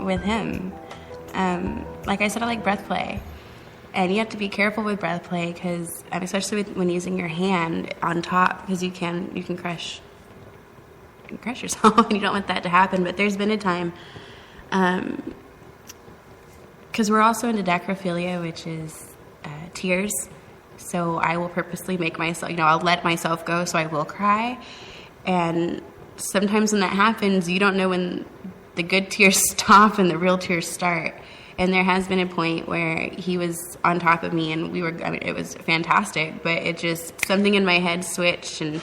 with him. Like I said, I like breath play. And you have to be careful with breath play because, especially when using your hand on top, because you can crush yourself, and you don't want that to happen. But there's been a time, because we're also into decrophilia, which is tears. So I will purposely make myself, I'll let myself go, so I will cry. And sometimes when that happens, you don't know when the good tears stop and the real tears start. And there has been a point where he was on top of me, and it was fantastic, but it just, something in my head switched, and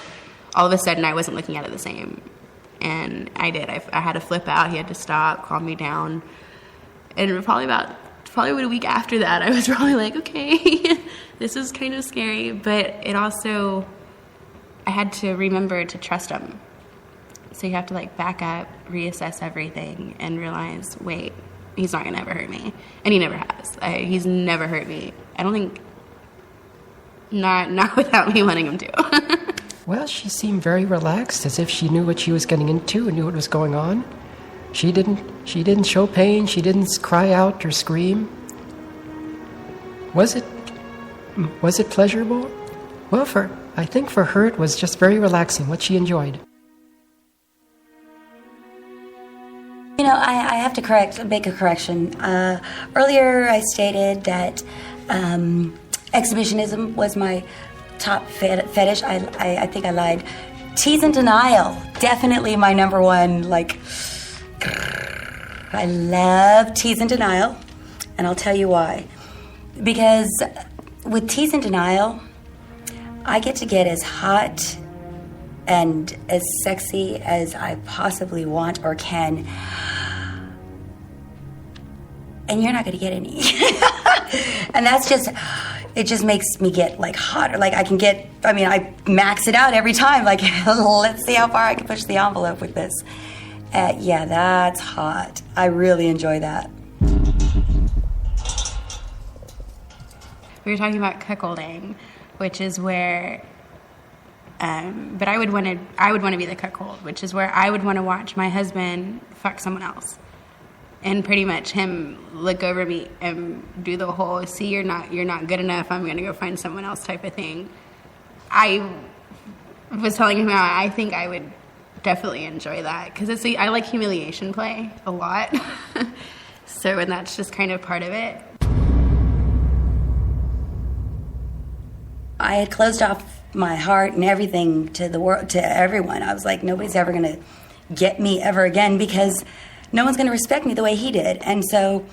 all of a sudden I wasn't looking at it the same. And I did. I had to flip out. He had to stop, calm me down. And probably a week after that, I was probably like, okay, this is kind of scary. But it also, I had to remember to trust him. So you have to back up, reassess everything, and realize, wait, he's not going to ever hurt me. And he never has. He's never hurt me. I don't think, not without me wanting him to. Well, she seemed very relaxed, as if she knew what she was getting into and knew what was going on. She didn't show pain. She didn't cry out or scream. Was it pleasurable? Well, I think for her it was just very relaxing, what she enjoyed. I have to make a correction. Earlier I stated that exhibitionism was my top fetish. I think I lied. Tease and denial, definitely my number one, I love tease and denial, and I'll tell you why. Because with tease and denial, I get to get as hot and as sexy as I possibly want or can. And you're not going to get any. And it just makes me get hotter. I max it out every time. Let's see how far I can push the envelope with this. Yeah, that's hot. I really enjoy that. We were talking about cuckolding, which is where, but I would want to be the cuckold, which is where I would want to watch my husband fuck someone else. And pretty much him look over me and do the whole, see, you're not good enough, I'm going to go find someone else type of thing. I was telling him how I think I would definitely enjoy that, because I like humiliation play a lot. And that's just kind of part of it. I had closed off my heart and everything to the world, to everyone. I was like, nobody's ever going to get me ever again, because no one's going to respect me the way he did. And so,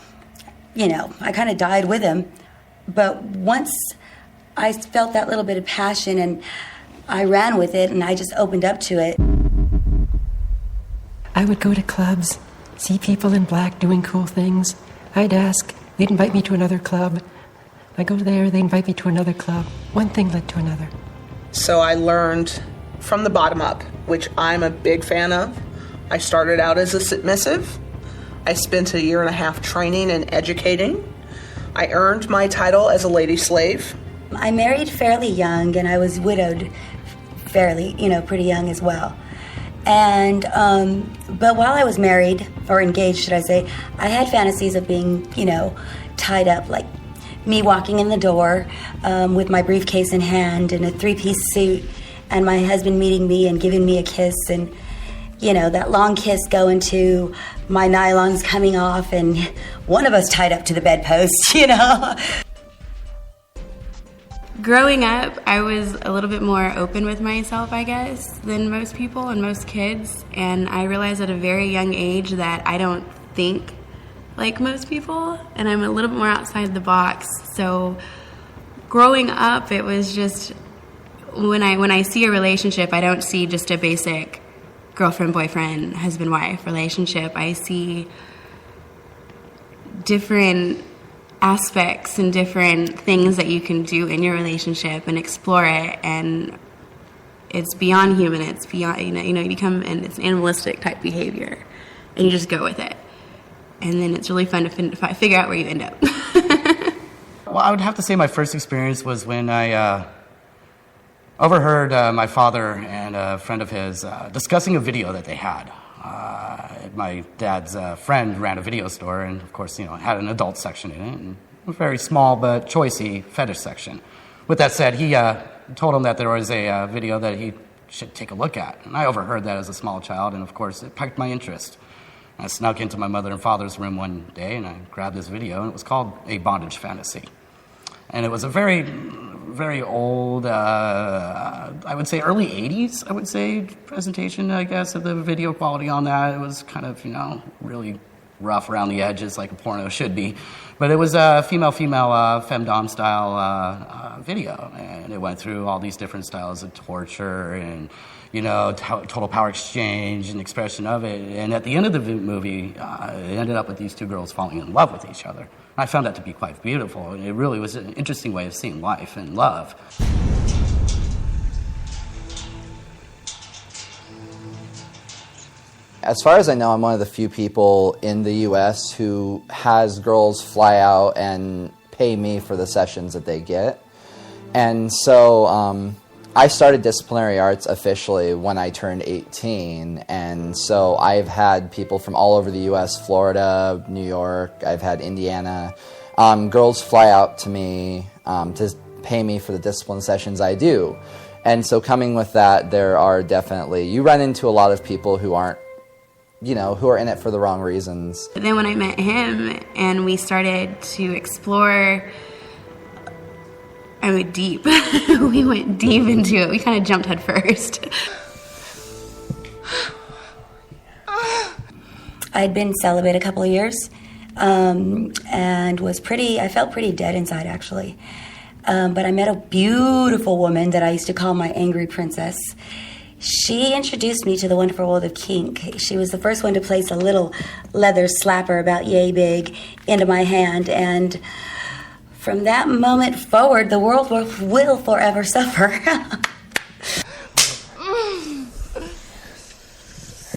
I kind of died with him. But once I felt that little bit of passion, and I ran with it, and I just opened up to it. I would go to clubs, see people in black doing cool things. I'd ask. They'd invite me to another club. I go there, they invite me to another club. One thing led to another. So I learned from the bottom up, which I'm a big fan of. I started out as a submissive. I spent 1.5 years training and educating. I earned my title as a lady slave. I married fairly young, and I was widowed fairly, pretty young as well. And, but while I was married, or engaged, should I say, I had fantasies of being, tied up, like me walking in the door with my briefcase in hand in a 3-piece suit, and my husband meeting me and giving me a kiss, and that long kiss going to my nylons coming off, and one of us tied up to the bedpost, Growing up, I was a little bit more open with myself, I guess, than most people and most kids. And I realized at a very young age that I don't think like most people, and I'm a little bit more outside the box. So growing up, it was just, when I see a relationship, I don't see just a basic girlfriend, boyfriend, husband, wife relationship. I see different aspects and different things that you can do in your relationship and explore it, and it's beyond human. It's beyond, you become, and it's animalistic type behavior, and you just go with it, and then it's really fun to figure out where you end up. Well, I would have to say my first experience was when I overheard my father and a friend of his discussing a video that they had. my dad's friend ran a video store, and of course, it had an adult section in it, and a very small but choicey fetish section. With that said, he told him that there was a video that he should take a look at, and I overheard that as a small child, and of course, it piqued my interest. I snuck into my mother and father's room one day, and I grabbed this video, and it was called A Bondage Fantasy. And it was a very, very old, I would say early 80s, presentation, I guess, of the video quality on that. It was kind of, really rough around the edges like a porno should be. But it was a female-female femdom style video. And it went through all these different styles of torture and, total power exchange and expression of it. And at the end of the movie, it ended up with these two girls falling in love with each other. I found that to be quite beautiful, and it really was an interesting way of seeing life and love. As far as I know, I'm one of the few people in the U.S. who has girls fly out and pay me for the sessions that they get. And so I started disciplinary arts officially when I turned 18, and so I've had people from all over the U.S., Florida, New York, I've had Indiana, girls fly out to me to pay me for the discipline sessions I do. And so coming with that, there are definitely, you run into a lot of people who aren't, who are in it for the wrong reasons. But then when I met him and we started to explore, deep. We went deep into it. We kind of jumped head first. I'd been celibate a couple of years and I felt pretty dead inside, actually. But I met a beautiful woman that I used to call my angry princess. She introduced me to the wonderful world of kink. She was the first one to place a little leather slapper about yay big into my hand, and from that moment forward, the world will forever suffer.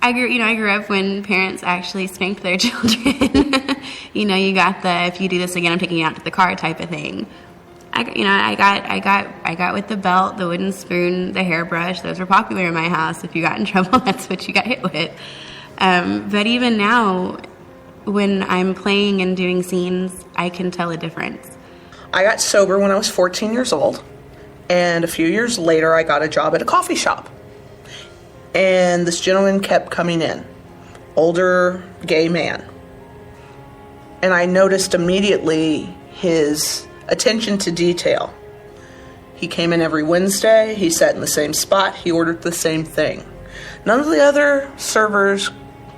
I grew up when parents actually spanked their children. You got the "if you do this again, I'm taking you out to the car" type of thing. I got with the belt, the wooden spoon, the hairbrush. Those were popular in my house. If you got in trouble, that's what you got hit with. But even now, when I'm playing and doing scenes, I can tell a difference. I got sober when I was 14 years old, and a few years later I got a job at a coffee shop. And this gentleman kept coming in, older gay man. And I noticed immediately his attention to detail. He came in every Wednesday, he sat in the same spot, he ordered the same thing. None of the other servers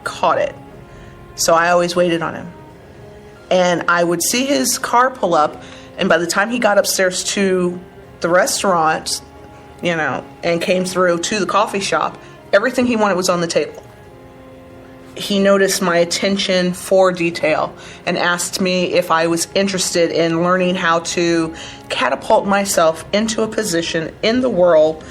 caught it, so I always waited on him. And I would see his car pull up, and by the time he got upstairs to the restaurant, and came through to the coffee shop, everything he wanted was on the table. He noticed my attention for detail and asked me if I was interested in learning how to catapult myself into a position in the world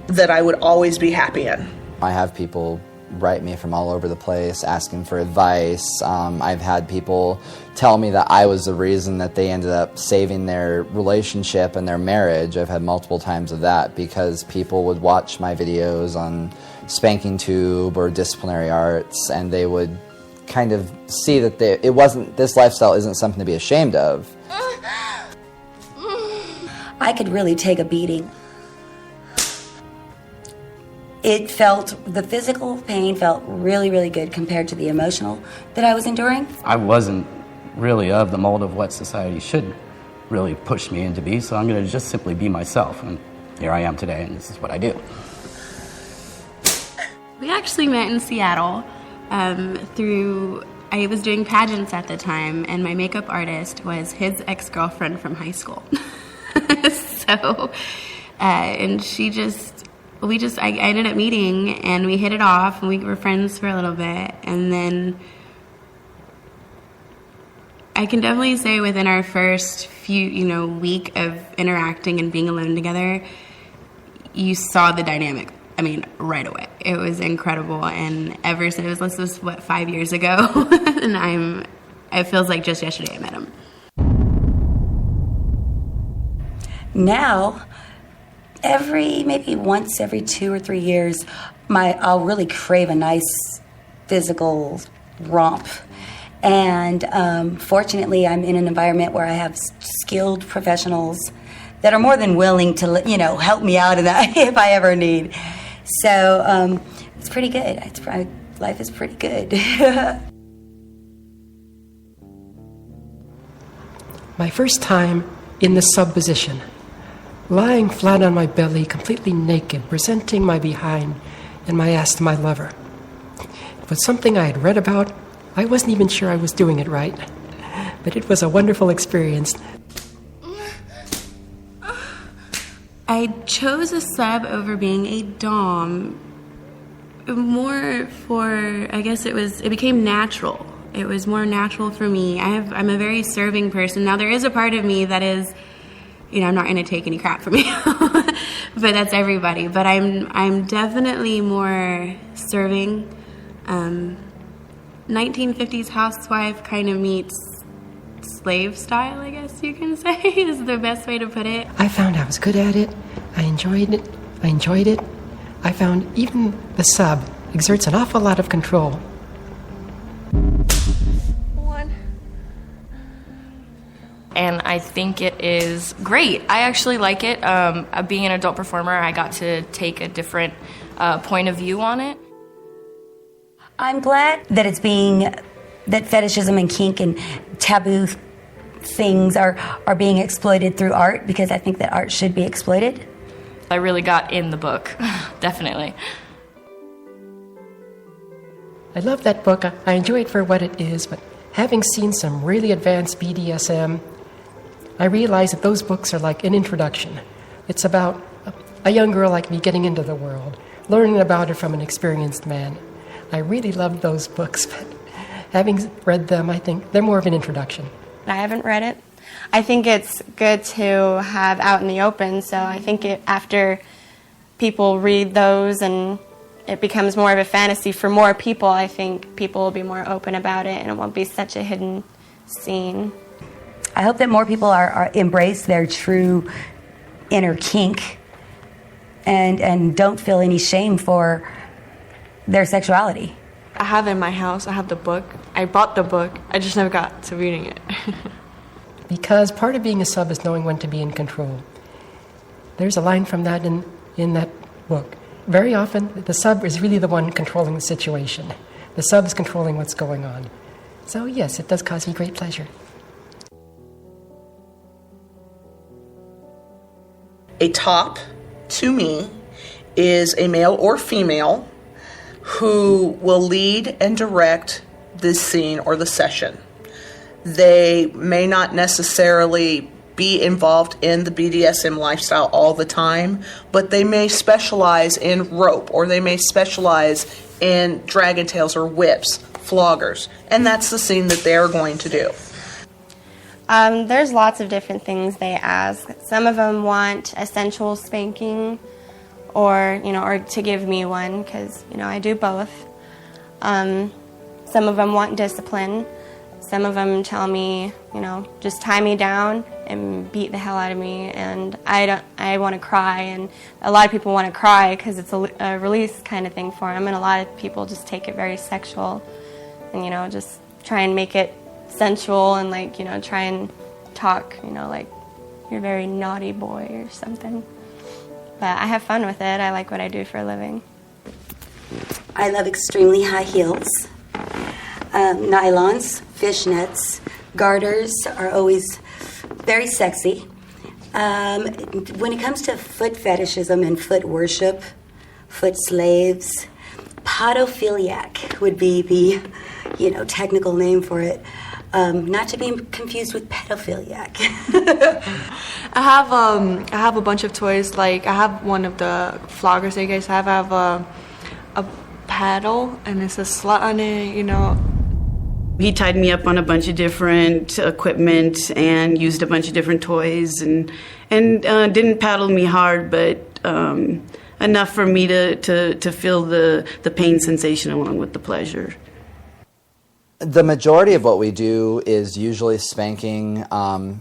that I would always be happy in. I have people write me from all over the place asking for advice. I've had people tell me that I was the reason that they ended up saving their relationship and their marriage. I've had multiple times of that because people would watch my videos on Spanking Tube or Disciplinary Arts, and they would kind of see that this lifestyle isn't something to be ashamed of. I could really take a beating. The physical pain felt really, really good compared to the emotional that I was enduring. I wasn't really of the mold of what society should really push me into be, so I'm going to just simply be myself. And here I am today, and this is what I do. We actually met in Seattle I was doing pageants at the time, and my makeup artist was his ex-girlfriend from high school. And I ended up meeting, and we hit it off, and we were friends for a little bit, and then I can definitely say within our first few, week of interacting and being alone together, you saw the dynamic. Right away. It was incredible, and ever since, this was 5 years ago, and it feels like just yesterday I met him. Now, maybe once every 2 or 3 years, I'll really crave a nice physical romp. And fortunately, I'm in an environment where I have skilled professionals that are more than willing to, help me out in that if I ever need. So it's pretty good. Life is pretty good. My first time in the sub position, lying flat on my belly, completely naked, presenting my behind and my ass to my lover. It was something I had read about. I wasn't even sure I was doing it right, but it was a wonderful experience. I chose a sub over being a dom more for, I guess it became natural. It was more natural for me. I'm a very serving person. Now, there is a part of me that is, I'm not going to take any crap from you, but that's everybody. But I'm definitely more serving. 1950s housewife kind of meets slave style, I guess you can say, is the best way to put it. I found I was good at it. I enjoyed it. I found even the sub exerts an awful lot of control. And I think it is great. I actually like it. Being an adult performer, I got to take a different point of view on it. I'm glad that that fetishism and kink and taboo things are being exploited through art, because I think that art should be exploited. I really got in the book, definitely. I love that book. I enjoy it for what it is, but having seen some really advanced BDSM, I realize that those books are like an introduction. It's about a young girl like me getting into the world, learning about it from an experienced man. I really loved those books, but having read them, I think they're more of an introduction. I haven't read it. I think it's good to have out in the open, so I think after people read those and it becomes more of a fantasy for more people, I think people will be more open about it and it won't be such a hidden scene. I hope that more people are embrace their true inner kink and don't feel any shame for their sexuality. I have it in my house. I have the book. I bought the book. I just never got to reading it. Because part of being a sub is knowing when to be in control. There's a line from that in that book. Very often, the sub is really the one controlling the situation. The sub is controlling what's going on. So yes, it does cause me great pleasure. A top, to me, is a male or female who will lead and direct the scene or the session. They may not necessarily be involved in the BDSM lifestyle all the time, but they may specialize in rope, or they may specialize in dragon tails or whips, floggers, and that's the scene that they're going to do. There's lots of different things they ask. Some of them want a sensual spanking, or to give me one, because I do both. Some of them want discipline. Some of them tell me, just tie me down and beat the hell out of me, and I want to cry, and a lot of people want to cry because it's a release kind of thing for them, and a lot of people just take it very sexual, and just try and make it sensual, and try and talk, like you're a very naughty boy or something. But I have fun with it. I like what I do for a living. I love extremely high heels. Nylons, fishnets, garters are always very sexy. When it comes to foot fetishism and foot worship, foot slaves, podophiliac would be the technical name for it. Not to be confused with pedophiliac. I have a bunch of toys. Like I have one of the floggers that you guys have. I have a paddle, and it's a slut on it. He tied me up on a bunch of different equipment and used a bunch of different toys, and didn't paddle me hard, but enough for me to feel the pain sensation along with the pleasure. The majority of what we do is usually spanking.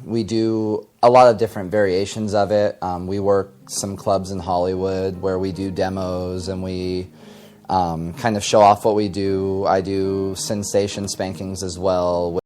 We do a lot of different variations of it. We work some clubs in Hollywood where we do demos, and we kind of show off what we do. I do sensation spankings as well.